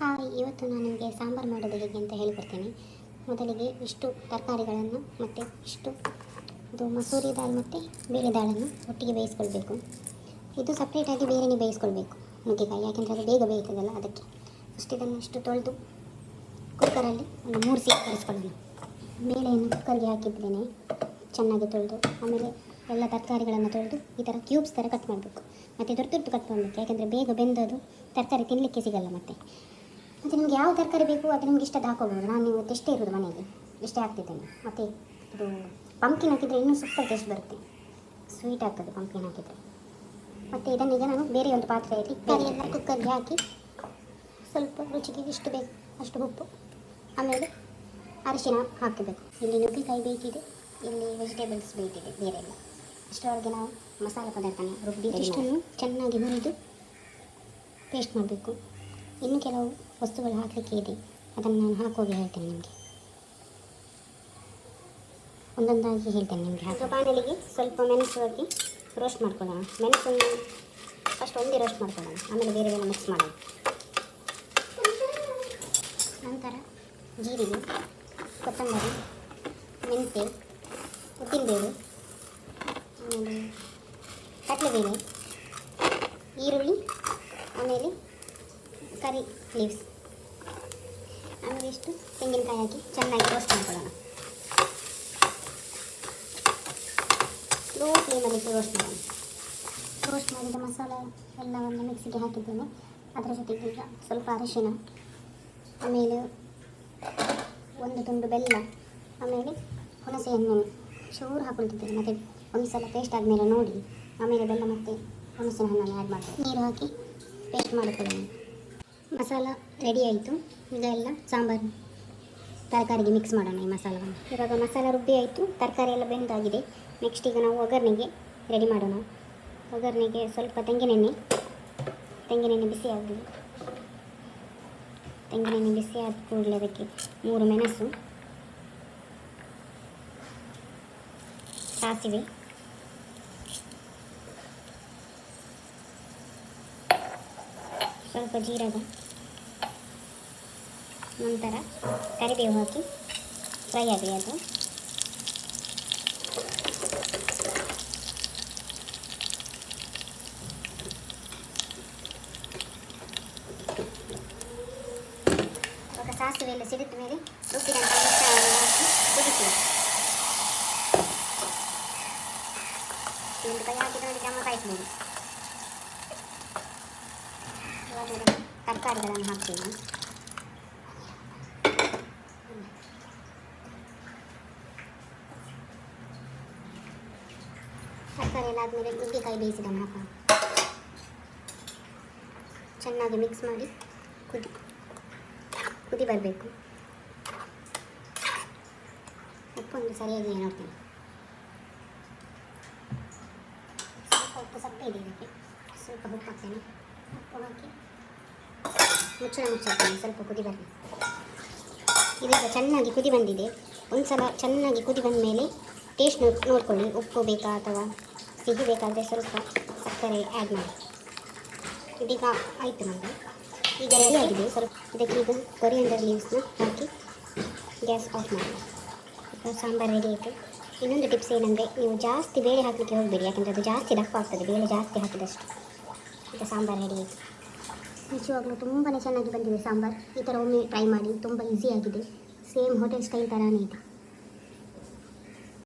Hi, ಇವತ್ತು ನಾನು ನಿಮಗೆ ಸಾಂಬಾರು ಮಾಡೋದು ಹೇಗೆ ಅಂತ ಹೇಳಿಕೊಡ್ತೇನೆ. ಮೊದಲಿಗೆ ಇಷ್ಟು ತರಕಾರಿಗಳನ್ನು ಮತ್ತು ಇಷ್ಟು ಇದು ಮಸೂರಿ ದಾಲ್ ಮತ್ತು ಬೇಳೆ ದಾಳನ್ನು ಒಟ್ಟಿಗೆ ಬೇಯಿಸ್ಕೊಳ್ಬೇಕು. ಇದು ಸಪ್ರೇಟಾಗಿ ಬೇರೆಯೇ ಬೇಯಿಸ್ಕೊಳ್ಬೇಕು ನುಗ್ಗೆಕಾಯಿ, ಯಾಕೆಂದರೆ ಅದು ಬೇಗ ಬೇಯ್ತದಲ್ಲ ಅದಕ್ಕೆ. ಫಸ್ಟ್ ಇದನ್ನು ಇಷ್ಟು ತೊಳೆದು ಕುಕ್ಕರಲ್ಲಿ ಒಂದು 3 ಸೀಟ್ ಕಲಿಸ್ಕೊಳ್ಳೋಣ. ಬೇಳೆಯನ್ನು ಕುಕ್ಕರ್ಗೆ ಹಾಕಿದ್ದೇನೆ, ಚೆನ್ನಾಗಿ ತೊಳೆದು. ಆಮೇಲೆ ಎಲ್ಲ ತರಕಾರಿಗಳನ್ನು ತೊಳೆದು ಈ ಥರ ಕ್ಯೂಬ್ಸ್ ಥರ ಕಟ್ ಮಾಡಬೇಕು. ಮತ್ತು ದೊಡ್ಡ ಕಟ್ ಮಾಡಬೇಕು, ಯಾಕೆಂದರೆ ಬೇಗ ಬೆಂದದು ತರಕಾರಿ ತಿನ್ನಲಿಕ್ಕೆ ಸಿಗಲ್ಲ. ಮತ್ತು ನಿಮಗೆ ಯಾವ ತರಕಾರಿ ಬೇಕು ಅದು ನಿಮ್ಗೆ ಇಷ್ಟದ ಹಾಕೋಬೋದು. ನಾನು ಇವತ್ತು ಎಷ್ಟೇ ಇರೋದು ಮನೆಯಲ್ಲಿ ಇಷ್ಟೇ ಹಾಕ್ತಿದ್ದೇನೆ. ಮತ್ತು ಇದು ಪಂಪ್ಕಿನ್ ಹಾಕಿದರೆ ಇನ್ನೂ ಸೂಪರ್ ಟೇಸ್ಟ್ ಬರುತ್ತೆ, ಸ್ವೀಟ್ ಆಗ್ತದೆ ಪಂಪ್ಕಿನ್ ಹಾಕಿದರೆ. ಮತ್ತು ಇದನ್ನೀಗ ನಾನು ಬೇರೆ ಒಂದು ಪಾತ್ರೆಯಲ್ಲಿ ಎಲ್ಲ ಕುಕ್ಕರ್ಗೆ ಹಾಕಿ ಸ್ವಲ್ಪ ರುಚಿಗೆ ಇಷ್ಟು ಬೇಕು ಅಷ್ಟು ಉಪ್ಪು, ಆಮೇಲೆ ಅರಿಶಿನ ಹಾಕಬೇಕು. ಇಲ್ಲಿ ನುಗ್ಗೆಕಾಯಿ ಬೇಕಿದೆ, ಇಲ್ಲಿ ವೆಜಿಟೇಬಲ್ಸ್ ಬೇಕಿದೆ ಬೇರೆ ಎಲ್ಲ. ಅಷ್ಟರವರೆಗೆ ನಾವು ಮಸಾಲೆ ಪದಾರ್ಥನ ರುಬ್ಬಿ ಇಷ್ಟನ್ನು ಚೆನ್ನಾಗಿ ಹುರಿದು ಪೇಸ್ಟ್ ಮಾಡಬೇಕು. ಇನ್ನು ಕೆಲವು ವಸ್ತುಗಳು ಹಾಕಲಿಕ್ಕೆ ಇದೆ, ಅದನ್ನು ನಾನು ಹಾಕೋಗಿ ಹೇಳ್ತೇನೆ ನಿಮಗೆ, ಒಂದೊಂದಾಗಿ ಹೇಳ್ತೇನೆ ನಿಮಗೆ. ಹಾಗೆ ಬಾಣಲಿಗೆ ಸ್ವಲ್ಪ ಮೆಣಸು ಹಾಕಿ ರೋಸ್ಟ್ ಮಾಡ್ಕೊಳ್ಳೋಣ. ಮೆಣಸನ್ನು ಫಸ್ಟ್ ಒಂದೇ ರೋಸ್ಟ್ ಮಾಡ್ಕೊಳ್ಳೋಣ, ಆಮೇಲೆ ಬೇರೆ ಬೇರೆ ಮಿಕ್ಸ್ ಮಾಡೋಣ. ನಂತರ ಜೀರಿಗೆ, ಕೊತ್ತಂಬರಿ, ಮೆಂತ್ಯ, ಉದ್ದಿನಬೇಳೆ, ಆಮೇಲೆ ಕಡಲೆಬೇಳೆ, ಈರುಳ್ಳಿ, ಆಮೇಲೆ ಕರಿ ಲೀವ್ಸ್, ಆಮೇಲೆ ಇಷ್ಟು ತೆಂಗಿನಕಾಯಿ ಹಾಕಿ ಚೆನ್ನಾಗಿ ರೋಸ್ಟ್ ಮಾಡ್ಕೊಳ್ಳೋಣ. ಲೋ ಫ್ಲೇಮಲ್ಲಿ ರೋಸ್ಟ್ ಮಾಡೋಣ. ರೋಸ್ಟ್ ಮಾಡಿದ ಮಸಾಲೆ ಎಲ್ಲವನ್ನು ಮಿಕ್ಸಿಗೆ ಹಾಕಿದ್ದೇನೆ. ಅದರ ಜೊತೆಗೆ ಈಗ ಸ್ವಲ್ಪ ಅರಿಶಿನ, ಆಮೇಲೆ ಒಂದು ತುಂಡು ಬೆಲ್ಲ, ಆಮೇಲೆ ಹುಣಸೆ ಹಣ್ಣು ಚೂರು ಹಾಕೊಳ್ತಿದ್ದೇನೆ. ಮತ್ತು ಒಂದು ಸಲ ಪೇಸ್ಟ್ ಆದಮೇಲೆ ನೋಡಿ ಆಮೇಲೆ ಬೆಲ್ಲ ಮತ್ತು ಹುಣಸೆ ಹಣ್ಣನ್ನು ಆ್ಯಡ್ ಮಾಡಿ ನೀರು ಹಾಕಿ ಪೇಸ್ಟ್ ಮಾಡಿಕೊಳ್ಳೋಣ. ಮಸಾಲ ರೆಡಿ ಆಯಿತು. ಈಗ ಎಲ್ಲ ಸಾಂಬಾರು ತರಕಾರಿಗೆ ಮಿಕ್ಸ್ ಮಾಡೋಣ ಈ ಮಸಾಲವನ್ನು. ಇವಾಗ ಮಸಾಲ ರುಬ್ಬಿ ಆಯಿತು, ತರಕಾರಿ ಎಲ್ಲ ಬೆಂದಾಗಿದೆ. ನೆಕ್ಸ್ಟ್ ಈಗ ನಾವು ಒಗ್ಗರಣೆಗೆ ರೆಡಿ ಮಾಡೋಣ. ಒಗ್ಗರಣೆಗೆ ಸ್ವಲ್ಪ ತೆಂಗಿನೆಣ್ಣೆ ಬಿಸಿ ಆಗಲಿ. ತೆಂಗಿನೆಣ್ಣೆ ಬಿಸಿ ಆದ ಕೂಡಲೇ ಅದಕ್ಕೆ 3 ಮೆಣಸು, ಸಾಸಿವೆ, ಸ್ವಲ್ಪ ಜೀರಗ, ನಂತರ ಕರಿಬೇವು ಹಾಕಿ ಫ್ರೈ ಆಗಲಿ ಅದು. ಇವಾಗ ಸಾಸಿವೆ ಎಲ್ಲ ಸಿಡಿದ ಮೇಲೆ ರುಬ್ಬಿದಂಥ ಮಿಶ್ರಣವನ್ನು ಹಾಕಿ ಕುದಿಸಿ. ಒಂದು ಕೈ ಹಾಕಿದ ಮೇಲೆ ಗಮ್ಮ ಕಾಯಿಸ್ಬೋದು. ಇವಾಗ ತರಕಾರಿಗಳನ್ನು ಹಾಕ್ತೀನಿ. ತರಕಾರಿ ಎಲ್ಲ ಆದಮೇಲೆ ನುಗ್ಗೆಕಾಯಿ ಬೇಯಿಸಿದನ್ನು ಹಾಕೋಣ. ಚೆನ್ನಾಗಿ ಮಿಕ್ಸ್ ಮಾಡಿ ಕುದಿ ಬರಬೇಕು. ಉಪ್ಪೊಂದು ಸರಿಯಾಗಿ ನೋಡ್ತೇನೆ. ಸ್ವಲ್ಪ ಉಪ್ಪು ಸಪ್ಪೆ ಇದೆ, ಇದಕ್ಕೆ ಸ್ವಲ್ಪ ಉಪ್ಪು ಹಾಕ್ತೇನೆ. ಉಪ್ಪು ಹಾಕಿ ಮುಚ್ಚಾಕ್ತೇನೆ, ಸ್ವಲ್ಪ ಕುದಿ ಬರಲಿ. ಇದೀಗ ಚೆನ್ನಾಗಿ ಕುದಿ ಬಂದಿದೆ. ಒಂದು ಸಲ ಚೆನ್ನಾಗಿ ಕುದಿ ಬಂದ ಮೇಲೆ ಟೇಸ್ಟ್ ನೋಡ್ಕೊಳ್ಳಿ, ಉಪ್ಪು ಬೇಕಾ ಅಥವಾ ಸಿಹಿ ಬೇಕಾದರೆ ಸ್ವಲ್ಪ ಸಕ್ಕರೆ ಆ್ಯಡ್ ಮಾಡಿ. ಇದೀಗ ಆಯಿತು ನಮಗೆ, ಈಗ ರೆಡಿ ಆಗಿದೆ. ಸ್ವಲ್ಪ ಇದಕ್ಕೆ ಈಗ ಕೊರಿಯಂಡರ್ ಲೀವ್ಸ್ನ ಹಾಕಿ ಗ್ಯಾಸ್ ಆಫ್ ಮಾಡಿ. ಈಗ ಸಾಂಬಾರು ರೆಡಿ ಆಯಿತು. ಇನ್ನೊಂದು ಟಿಪ್ಸ್ ಏನಂದರೆ, ನೀವು ಜಾಸ್ತಿ ಬೇಳೆ ಹಾಕಲಿಕ್ಕೆ ಹೋಗಬೇಡಿ, ಯಾಕೆಂದರೆ ಅದು ಜಾಸ್ತಿ ದಪ್ಪ ಆಗ್ತದೆ ಬೇಳೆ ಜಾಸ್ತಿ ಹಾಕಿದಷ್ಟು. ಈಗ ಸಾಂಬಾರು ರೆಡಿ ಆಯಿತು. ನಿಜವಾಗ್ಲೂ ತುಂಬಾ ಚೆನ್ನಾಗಿ ಬಂದಿದೆ ಸಾಂಬಾರು. ಈ ಥರ ಒಮ್ಮೆ ಟ್ರೈ ಮಾಡಿ, ತುಂಬ ಈಸಿಯಾಗಿದೆ. ಸೇಮ್ ಹೋಟೆಲ್ ಸ್ಟೈಲ್ ಥರನೇ ಇದೆ.